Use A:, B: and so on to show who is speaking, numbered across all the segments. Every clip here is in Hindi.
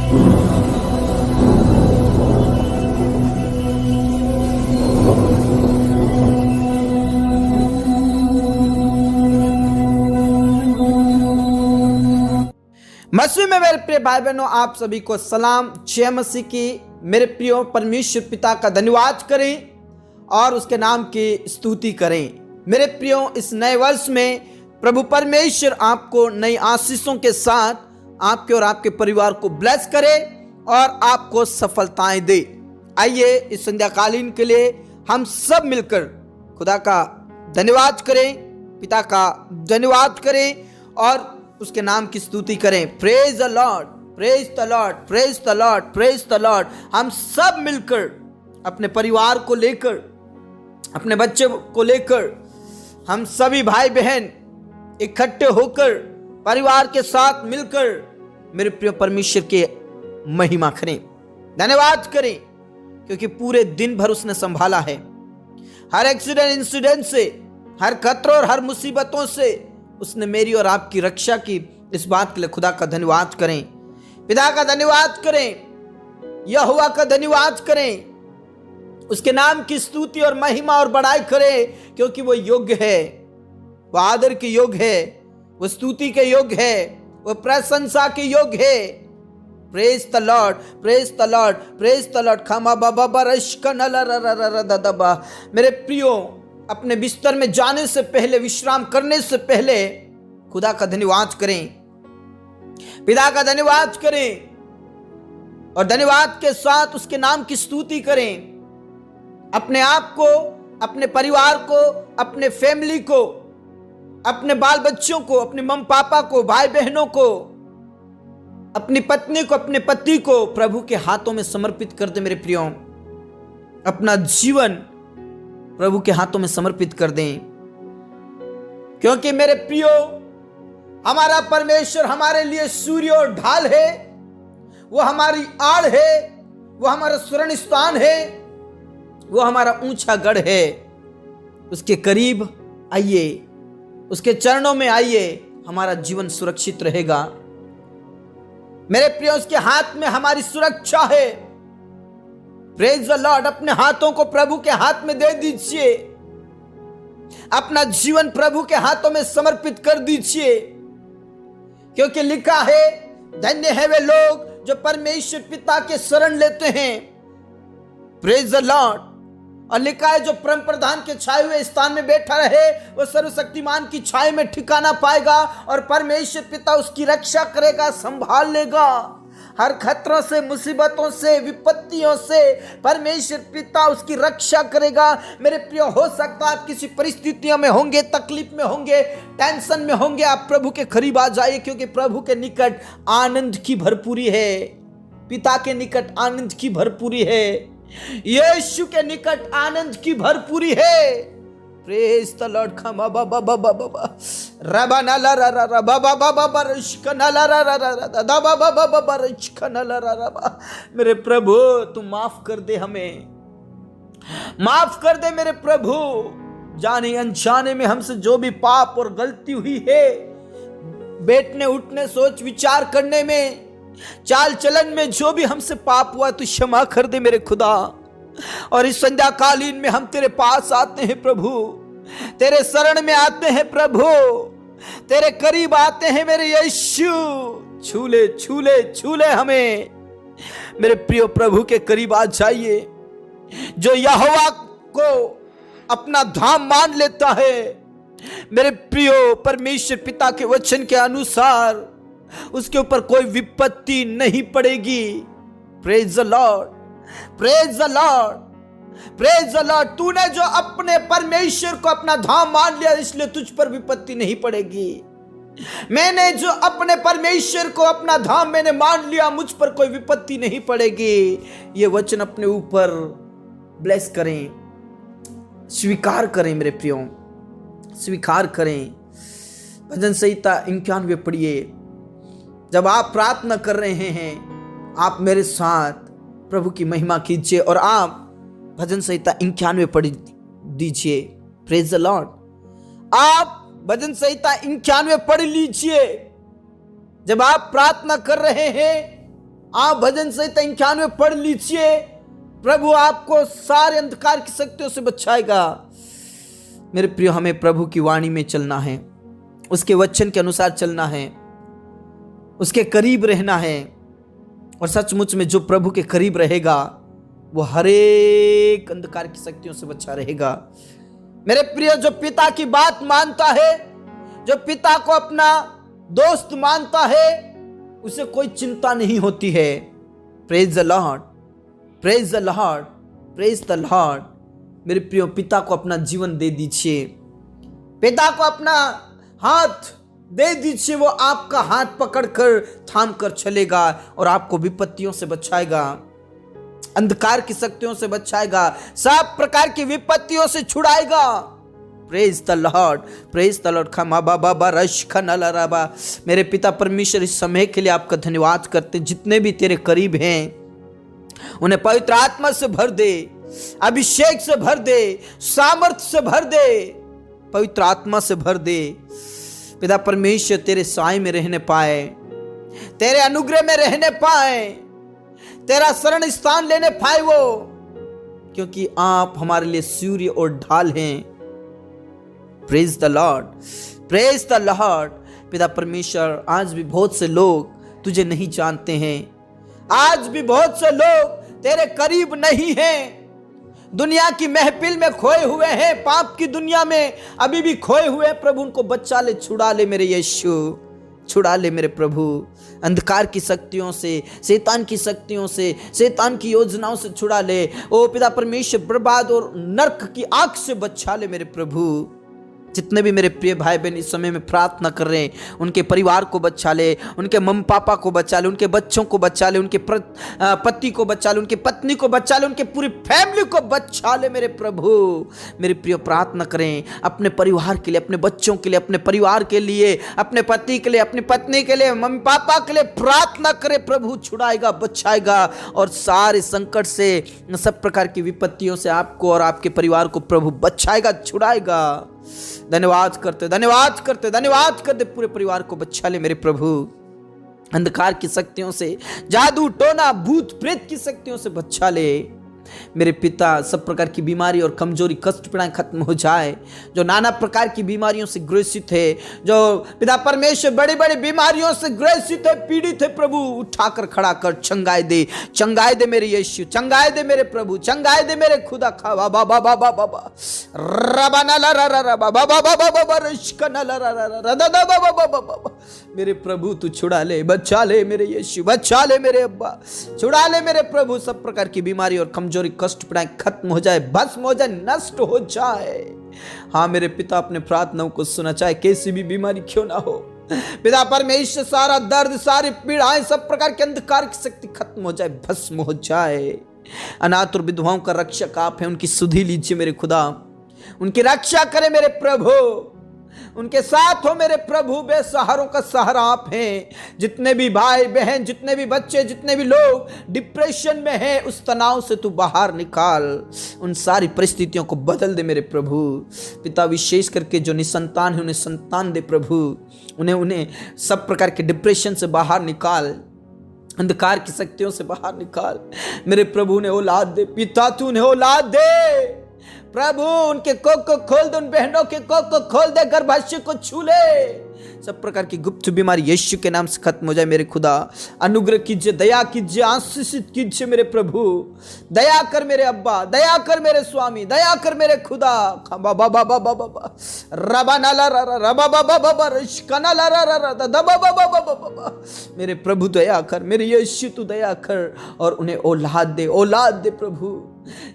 A: मसीह में मेरे प्रिय भाई बहनों, आप सभी को सलाम। जय मसीह की। मेरे प्रियो, परमेश्वर पिता का धन्यवाद करें और उसके नाम की स्तुति करें। मेरे प्रियो, इस नए वर्ष में प्रभु परमेश्वर आपको नई आशीषों के साथ आपके और आपके परिवार को ब्लेस करे और आपको सफलताएं दे। आइए इस संध्याकालीन के लिए हम सब मिलकर खुदा का धन्यवाद करें, पिता का धन्यवाद करें और उसके नाम की स्तुति करें। Praise the lord, praise the lord, praise the lord, praise the Lord. हम सब मिलकर अपने परिवार को लेकर, अपने बच्चे को लेकर, हम सभी भाई बहन इकट्ठे होकर परिवार के साथ मिलकर मेरे प्रिय परमेश्वर के महिमा करें, धन्यवाद करें, क्योंकि पूरे दिन भर उसने संभाला है। हर एक्सीडेंट इंसिडेंट से, हर खतरों और हर मुसीबतों से उसने मेरी और आपकी रक्षा की। इस बात के लिए खुदा का धन्यवाद करें, पिता का धन्यवाद करें, यहोवा का धन्यवाद करें, उसके नाम की स्तुति और महिमा और बड़ाई करें, क्योंकि वो योग्य है, वो आदर के योग्य है, वो स्तुति के योग्य है, वो प्रशंसा के योग्य है। Praise the lord, praise the lord, praise the Lord. खामा बाबा बरशकनलररररदबा। मेरे प्रियो, अपने बिस्तर में जाने से पहले, विश्राम करने से पहले खुदा का धन्यवाद करें, पिता का धन्यवाद करें और धन्यवाद के साथ उसके नाम की स्तुति करें। अपने आप को, अपने परिवार को, अपने फैमिली को, अपने बाल बच्चों को, अपने मम्मी पापा को, भाई बहनों को, अपनी पत्नी को, अपने पति को प्रभु के हाथों में समर्पित कर दे। मेरे प्रियो, अपना जीवन प्रभु के हाथों में समर्पित कर दें, क्योंकि मेरे प्रियो, हमारा परमेश्वर हमारे लिए सूर्य और ढाल है, वो हमारी आड़ है, वो हमारा शरण स्थान है, वो हमारा ऊंचा गढ़ है। उसके करीब आइए, उसके चरणों में आइए, हमारा जीवन सुरक्षित रहेगा। मेरे प्रियो, उसके हाथ में हमारी सुरक्षा है। Praise the Lord. अपने हाथों को प्रभु के हाथ में दे दीजिए, अपना जीवन प्रभु के हाथों में समर्पित कर दीजिए, क्योंकि लिखा है, धन्य है वे लोग जो परमेश्वर पिता के शरण लेते हैं। Praise the Lord. और लिखा है, जो परम प्रधान के छाए हुए स्थान में बैठा रहे, वो सर्वशक्तिमान की छाया में ठिकाना पाएगा और परमेश्वर पिता उसकी रक्षा करेगा, संभाल लेगा। हर खतरों से, मुसीबतों से, विपत्तियों से परमेश्वर पिता उसकी रक्षा करेगा। मेरे प्रिय, हो सकता है आप किसी परिस्थितियों में होंगे, तकलीफ में होंगे, टेंशन में होंगे, आप प्रभु के करीब आ जाइए, क्योंकि प्रभु के निकट आनंद की भरपूरी है, पिता के निकट आनंद की भरपूरी है, यीशु के निकट आनंद की भरपूरी है। Praise the lord. खमा बाबा बाबा बाबा रबा नाला रा रा बाबा बाबा बरशक नाला रा रा रा दा बाबा बाबा बरशक नाला रा रा। मेरे प्रभु, तू माफ कर दे, हमें माफ कर दे मेरे प्रभु। जाने अनजाने में हमसे जो भी पाप और गलती हुई है, बैठने उठने, सोच विचार करने में, चाल चलन में जो भी हमसे पाप हुआ, तू क्षमा कर दे मेरे खुदा। और इस संध्या कालीन में हम तेरे पास आते हैं प्रभु, तेरे शरण में आते हैं प्रभु, तेरे करीब आते हैं मेरे यीशु। छूले छूले छूले हमें। मेरे प्रिय प्रभु के करीब आ जाइए। जो यहोवा को अपना धाम मान लेता है, मेरे प्रियो, परमेश्वर पिता के वचन के अनुसार उसके ऊपर कोई विपत्ति नहीं पड़ेगी। Praise the lord, praise the lord, praise the Lord. तूने जो अपने परमेश्वर को अपना धाम मान लिया, इसलिए तुझ पर विपत्ति नहीं पड़ेगी। मैंने जो अपने परमेश्वर को अपना धाम मैंने मान लिया, मुझ पर कोई विपत्ति नहीं पड़ेगी। ये वचन अपने ऊपर ब्लेस करें, स्वीकार करें मेरे प्रियो, स्वीकार करें। भजन संहिता 91 पढ़िए। जब आप प्रार्थना कर रहे हैं, आप मेरे साथ प्रभु की महिमा कीजिए और आप भजन संहिता 91 पढ़ दीजिए। Praise the Lord. आप भजन संहिता 91 पढ़ लीजिए। जब आप प्रार्थना कर रहे हैं, आप भजन संहिता 91 पढ़ लीजिए। प्रभु आपको सारे अंधकार की शक्तियों से बचाएगा। मेरे प्रिय, हमें प्रभु की वाणी में चलना है, उसके वचन के अनुसार चलना है, उसके करीब रहना है। और सचमुच में जो प्रभु के करीब रहेगा वो हर एक अंधकार की शक्तियों से बचा रहेगा। मेरे प्रिय, जो पिता की बात मानता है, जो पिता को अपना दोस्त मानता है, उसे कोई चिंता नहीं होती है। Praise the lord, praise the lord, praise the Lord. मेरे प्रियो, पिता को अपना जीवन दे दीजिए, पिता को अपना हाथ दे दीजिए। वो आपका हाथ पकड़कर थाम कर चलेगा और आपको विपत्तियों से बचाएगा, अंधकार की शक्तियों से बचाएगा, सब प्रकार की विपत्तियों से छुड़ाएगा। Praise the lord, praise the lord. खमा बाबा बरश खनलराबा। मेरे पिता परमेश्वर, इस समय के लिए आपका धन्यवाद करते। जितने भी तेरे करीब हैं उन्हें पवित्र आत्मा से भर दे, अभिषेक से भर दे, सामर्थ्य से भर दे, पवित्र आत्मा से भर दे। पिता परमेश्वर, तेरे साए में रहने पाए, तेरे अनुग्रह में रहने पाए, तेरा शरण स्थान लेने पाए वो, क्योंकि आप हमारे लिए सूर्य और ढाल हैं। Praise the lord, praise the Lord. पिता परमेश्वर, आज भी बहुत से लोग तुझे नहीं जानते हैं, आज भी बहुत से लोग तेरे करीब नहीं हैं, दुनिया की महफिल में खोए हुए हैं, पाप की दुनिया में अभी भी खोए हुए हैं। प्रभु, उनको बचा ले, छुड़ा ले मेरे यीशु, छुड़ा ले मेरे प्रभु, अंधकार की शक्तियों से, शैतान की शक्तियों से, शैतान की योजनाओं से छुड़ा ले। ओ पिता परमेश्वर, बर्बाद और नरक की आग से बचा ले मेरे प्रभु। जितने भी मेरे प्रिय भाई बहन इस समय में प्रार्थना कर रहे हैं, उनके परिवार को बचा ले, उनके मम्मी पापा को बचा ले, उनके बच्चों को बचा ले, उनके पति को बचा ले, उनके पत्नी को बचा ले, उनके पूरी फैमिली को बचा ले मेरे प्रभु। मेरे प्रिय, प्रार्थना करें अपने परिवार के लिए, अपने बच्चों के लिए, अपने परिवार के लिए, अपने पति के लिए, अपनी पत्नी के लिए, मम्मी पापा के लिए प्रार्थना करें। प्रभु छुड़ाएगा, बचाएगा और सारे संकट से, सब प्रकार की विपत्तियों से आपको और आपके परिवार को प्रभु बचाएगा, छुड़ाएगा। धन्यवाद करते, धन्यवाद करते, धन्यवाद करते। पूरे परिवार को बचा ले मेरे प्रभु, अंधकार की शक्तियों से, जादू टोना भूत प्रेत की शक्तियों से बचा ले मेरे पिता। सब प्रकार की बीमारी और कमजोरी, कष्ट पीड़ाएं खत्म हो जाए। जो नाना प्रकार की बीमारियों से ग्रसित है, जो पिता परमेश्वर बड़ी बड़ी बीमारियों से ग्रसित है, पीड़ित है, प्रभु उठाकर खड़ा कर, चंगाई दे, चंगाई दे मेरे यीशु, चंगाई दे मेरे प्रभु, चंगाई दे मेरे खुदा। खा बाबा बाबा बाबा बाबा रबाना ला रा रा बाबा बाबा बाबा रिश्कना ला रा रा रा दा बाबा बाबा बाबा। मेरे प्रभु तू छुड़ा ले, बचा ले मेरे यीशु, बचा ले मेरे अब्बा, छुड़ा ले मेरे प्रभु। सब प्रकार की बीमारी और कमजोरी, कष्ट पीड़ाएं खत्म हो जाए, भस्म हो जाए, नष्ट हो जाए। हाँ मेरे पिता, अपने प्रार्थनाओं को सुना, चाहे कैसी भी बीमारी क्यों ना हो। पिता परमेश्वर, सारा दर्द, सारी पीड़ाएं, सब प्रकार के अंधकार की शक्ति खत्म हो जाए, भस्म हो जाए। अनाथ और विधवाओं का रक्षक आप हैं, उनकी सुधि लीजिए मेरे खुदा, उनकी रक्षा करें मेरे प्रभु, उनके साथ हो मेरे प्रभु। बेसहारों का सहारा आप हैं। जितने भी भाई बहन, जितने भी बच्चे, जितने भी लोग डिप्रेशन में हैं, उस तनाव से तू बाहर निकाल, उन सारी परिस्थितियों को बदल दे मेरे प्रभु। पिता, विशेष करके जो निसंतान है उन्हें संतान दे प्रभु, उन्हें सब प्रकार के डिप्रेशन से बाहर निकाल, अंधकार की शक्तियों से बाहर निकाल मेरे प्रभु। उन्हें औलाद दे पिता, तू उन्हें औलाद दे प्रभु। उनके कोख को खोल दे, उन बहनों के कोख को खोल दे, गर्भाशय को छू ले। सब प्रकार की गुप्त बीमारी यीशु के नाम से खत्म हो जाए मेरे खुदा। अनुग्रह कीजिए, दया कीजिए, आशीषित कीजिए मेरे प्रभु। दया कर मेरे अब्बा, दया कर मेरे स्वामी, दया कर मेरे खुदा। बाबा बाबा बाबा रबा नाला रबा बाबा बाबा रिश्कना ला बाबा बाबा बाबा। मेरे प्रभु दया कर, मेरे यीशु तू दया कर और उन्हें औलाद दे, औलाद दे प्रभु।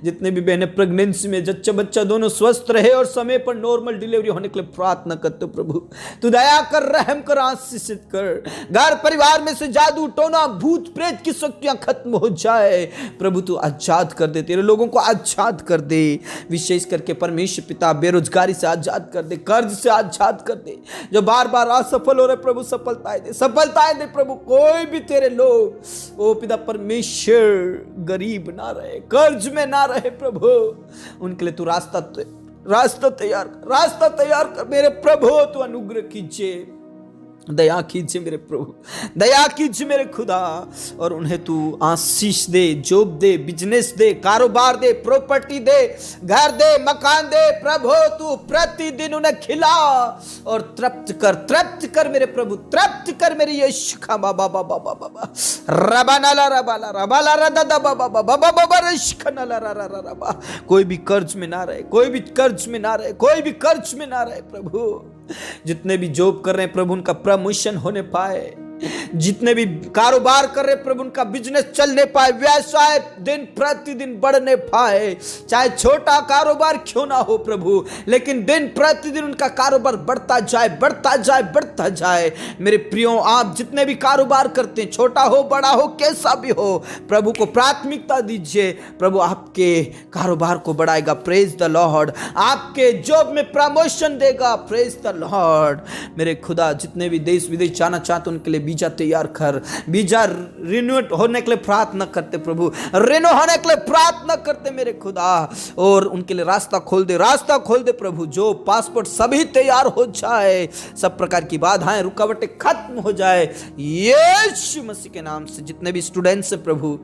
A: जितने भी बहनें प्रेगनेंसी में, जच्चा बच्चा दोनों स्वस्थ रहे और समय पर नॉर्मल डिलीवरी होने के लिए प्रार्थना करते हो प्रभु। तू दया कर, रहम कर, आशीषित कर। घर परिवार में से जादू टोना भूत प्रेत की शक्तियां खत्म हो जाए प्रभु। तू आजाद कर दे, तेरे लोगों को आजाद कर दे। विशेष करके परमेश्वर पिता, बेरोजगारी से आजाद कर दे, कर्ज से आजाद कर दे। जो बार बार असफल हो रहे प्रभु, सफलताएं दे, सफलताएं दे प्रभु। कोई भी तेरे लोग ओ पिता परमेश्वर गरीब ना रहे, कर्ज में ना रहे प्रभु, उनके लिए तू रास्ता तैयार कर, रास्ता तैयार कर मेरे प्रभु। तू अनुग्रह कीजिए, दया कीजिए मेरे प्रभु, दया कीजिए मेरे खुदा, और उन्हें तू आशीष दे, जॉब दे, बिजनेस दे, कारोबार दे, प्रॉपर्टी दे, घर दे, मकान दे। प्रभु तू प्रतिदिन उन्हें खिला और तृप्त कर मेरे प्रभु, तृप्त कर मेरे यीशु का बाबा बाबा बाबा रबानाला रबाला रबाला रदा बाबा बाबा बाबा रशकनाला रबा। कोई भी कर्ज में ना रहे, कोई भी कर्ज में ना रहे, कोई भी कर्ज में ना रहे प्रभु। जितने भी जॉब कर रहे हैं प्रभु उनका प्रमोशन होने पाए, जितने भी कारोबार कर रहे प्रभु उनका बिजनेस चलने पाए, व्यवसाय दिन प्रतिदिन बढ़ने पाए। चाहे छोटा कारोबार क्यों ना हो प्रभु, लेकिन दिन प्रतिदिन उनका कारोबार बढ़ता जाए, बढ़ता जाए, बढ़ता जाए। मेरे प्रियो, आप जितने भी कारोबार करते हैं, छोटा हो बड़ा हो कैसा भी हो, प्रभु को प्राथमिकता दीजिए। प्रभु आपके कारोबार को बढ़ाएगा, प्रेज द लॉर्ड। आपके जॉब में प्रमोशन देगा, प्रेज द लॉर्ड। मेरे खुदा, जितने भी देश विदेश जाना चाहते उनके लिए बीजा तैयार कर, बीजा रिन्यूट होने के लिए प्रार्थना करते प्रभु, रिन्यू होने के लिए प्रार्थना करते मेरे खुदा, और उनके लिए रास्ता खोल दे, रास्ता खोल दे प्रभु। जो पासपोर्ट सभी तैयार हो जाए, सब प्रकार की बाधाएं रुकावटें खत्म हो जाए यीशु मसीह के नाम से। जितने भी स्टूडेंट्स हैं प्रभु,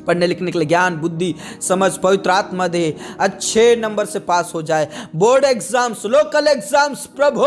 A: पढ़ने लिखने के लिए ज्ञान, बुद्धि, समझ, पवित्र आत्मा दे, अच्छे नंबर से पास हो जाए। बोर्ड एग्जाम्स, लोकल एग्जाम्स प्रभु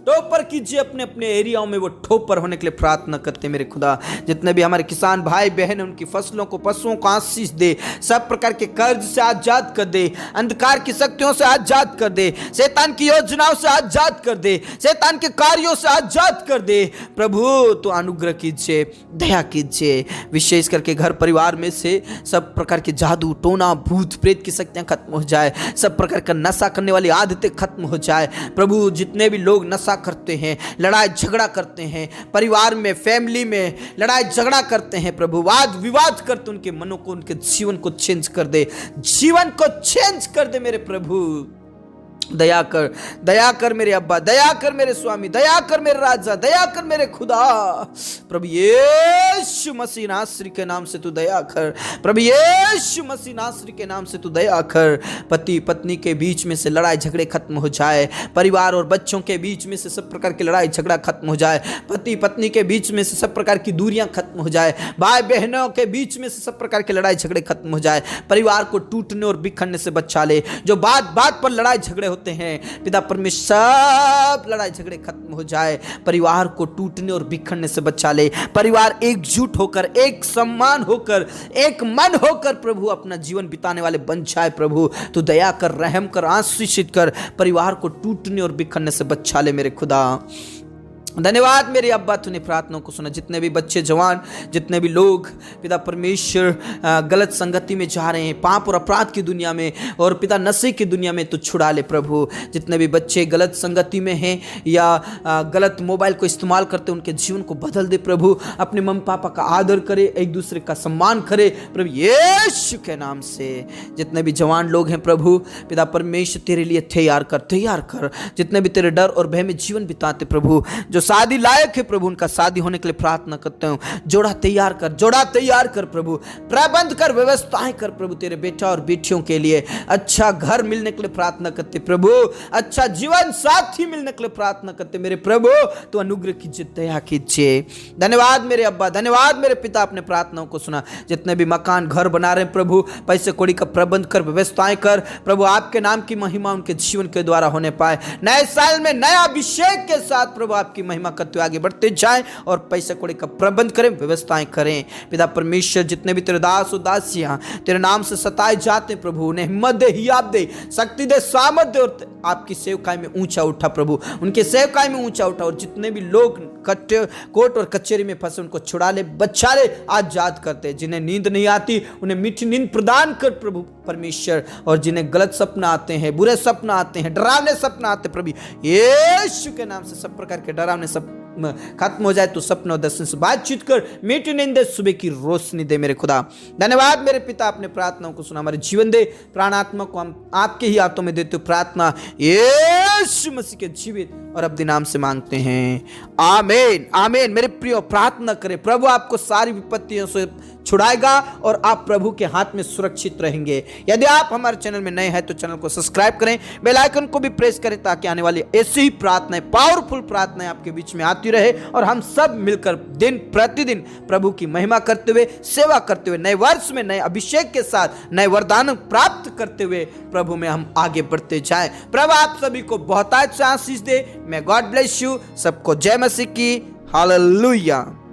A: टॉपर कीजिए, अपने अपने एरियाओं में वो टॉपर होने के लिए प्रार्थना करते मेरे खुदा। जितने भी हमारे किसान भाई बहन उनकी फसलों को, पशुओं को आशीष दे, सब प्रकार के कर्ज से आजाद कर दे, अंधकार की शक्तियों से आजाद कर दे, शैतान की योजनाओं से आजाद कर दे, शैतान के कार्यों से आजाद कर दे प्रभु। तो अनुग्रह कीजिए, दया कीजिए, विशेष करके घर परिवार में से सब प्रकार के जादू टोना भूत प्रेत की शक्तियां खत्म हो जाए, सब प्रकार का नशा करने वाली आदतें खत्म हो जाए प्रभु। जितने भी लोग नशा करते हैं, लड़ाई झगड़ा करते हैं, परिवार में, फैमिली में लड़ाई झगड़ा करते हैं प्रभु, वाद विवाद करते, उनके मनों को, उनके जीवन को चेंज कर दे, जीवन को चेंज कर दे मेरे प्रभु। दया कर, दया कर मेरे अब्बा, दया कर मेरे स्वामी, दया कर मेरे राजा, दया कर मेरे खुदा। प्रभु यीशु मसीह नासरी के नाम से तू दया कर, प्रभु यीशु मसीह नासरी के नाम से तू दया कर। पति पत्नी के बीच में से लड़ाई झगड़े खत्म हो जाए, परिवार और बच्चों के बीच में से सब प्रकार की लड़ाई झगड़ा खत्म हो जाए, पति पत्नी के बीच में से सब प्रकार की दूरियां खत्म हो जाए, भाई बहनों के बीच में से सब प्रकार की लड़ाई झगड़े खत्म हो जाए। परिवार को टूटने और बिखरने से बचा ले। जो बात बात पर लड़ाई झगड़े होते हैं पिता परमेश्वर, सब लड़ाई झगड़े खत्म हो जाए, परिवार को टूटने और बिखरने से बचा ले। परिवार एकजुट होकर, एक सम्मान होकर, एक मन होकर प्रभु अपना जीवन बिताने वाले बन जाए प्रभु। तो दया कर, रहम कर, आशीषित कर, परिवार को टूटने और बिखरने से बचा ले मेरे खुदा। धन्यवाद मेरे अब्बा, तूने प्रार्थनाओं को सुना। जितने भी बच्चे जवान, जितने भी लोग पिता परमेश्वर गलत संगति में जा रहे हैं, पाप और अपराध की दुनिया में और पिता नशे की दुनिया में, तो छुड़ा ले प्रभु। जितने भी बच्चे गलत संगति में हैं या गलत मोबाइल को इस्तेमाल करते, उनके जीवन को बदल दे प्रभु। अपने मम्मी पापा का आदर करे, एक दूसरे का सम्मान करे प्रभु यीशु के नाम से। जितने भी जवान लोग हैं प्रभु पिता परमेश्वर, तेरे लिए तैयार कर, तैयार कर। जितने भी तेरे डर और भय में जीवन बिताते प्रभु, जो शादी लायक है प्रभु, उनका शादी होने के लिए प्रार्थना करते हूँ। जोड़ा तैयार कर, जोड़ा तैयार कर प्रभु, प्रबंध कर, व्यवस्थाएं कर प्रभु। तेरे बेटा और बेटियों के लिए अच्छा घर मिलने के लिए प्रार्थना करते प्रभु, अच्छा जीवन साथी मिलने के लिए प्रार्थना करते मेरे प्रभु। तो अनुग्रह कीजिए, दया कीजिए। धन्यवाद मेरे अब्बा, धन्यवाद मेरे पिता, अपने प्रार्थनाओं को सुना। जितने भी मकान घर बना रहे प्रभु, पैसे कौड़ी का प्रबंध कर, व्यवस्थाएं कर प्रभु। आपके नाम की महिमा उनके जीवन के द्वारा होने पाए। नए साल में नया अभिषेक के साथ प्रभु आपकी महिमा करते हुए आगे बढ़ते जाएं और पैसे कौड़ी का प्रबंध करें, व्यवस्थाएं करें पिता परमेश्वर। जितने भी तेरे दास और दासियां तेरे नाम से सताए जाते प्रभु, उन्हें हिम्मत दे, हियाब दे, शक्ति दे, सामर्थ दे, और आपकी सेवकाई में ऊंचा उठा प्रभु, उनके सेवकाई में ऊंचा उठा। और जितने भी लोग कोर्ट और कचहरी में फंसे, उनको छुड़ा ले, बचा ले, आजाद करते। जिन्हें नींद नहीं आती उन्हें मीठी नींद प्रदान कर प्रभु परमेश्वर। और जिन्हें गलत सपना आते हैं, बुरे सपना आते हैं, डरावने सपना आते प्रभु यीशु के नाम से सब प्रकार के डरावने सब खत्म हो जाए। तो सपनों और दर्शन से बातचीत कर, मीठी नींद दे, सुबह की रोशनी दे मेरे खुदा। धन्यवाद मेरे पिता, अपने प्रार्थनाओं को सुना, हमारे जीवन दे। प्राणात्मा को हम आपके ही हाथों में देते हो। प्रार्थना यीशु मसीह के जीवित और अपने नाम से मांगते हैं, आमीन, आमीन। मेरे प्रियो, प्रार्थना करें, प्रभु आपको सारी विपत्तियों से छुड़ाएगा और आप प्रभु के हाथ में सुरक्षित रहेंगे। यदि आप हमारे चैनल में नए हैं तो चैनल को सब्सक्राइब करें, बेल आइकन को भी प्रेस करें, ताकि आने वाली ऐसी ही प्रार्थनाएं, पावरफुल प्रार्थनाएं आपके बीच में आती बढ़ाती रहे और हम सब मिलकर दिन प्रतिदिन प्रभु की महिमा करते हुए, सेवा करते हुए, नए वर्ष में नए अभिषेक के साथ नए वरदान प्राप्त करते हुए प्रभु में हम आगे बढ़ते जाएं। प्रभु आप सभी को बहुतायत से आशीष दे। मैं गॉड ब्लेस यू। सबको जय मसीह की। हालेलुया।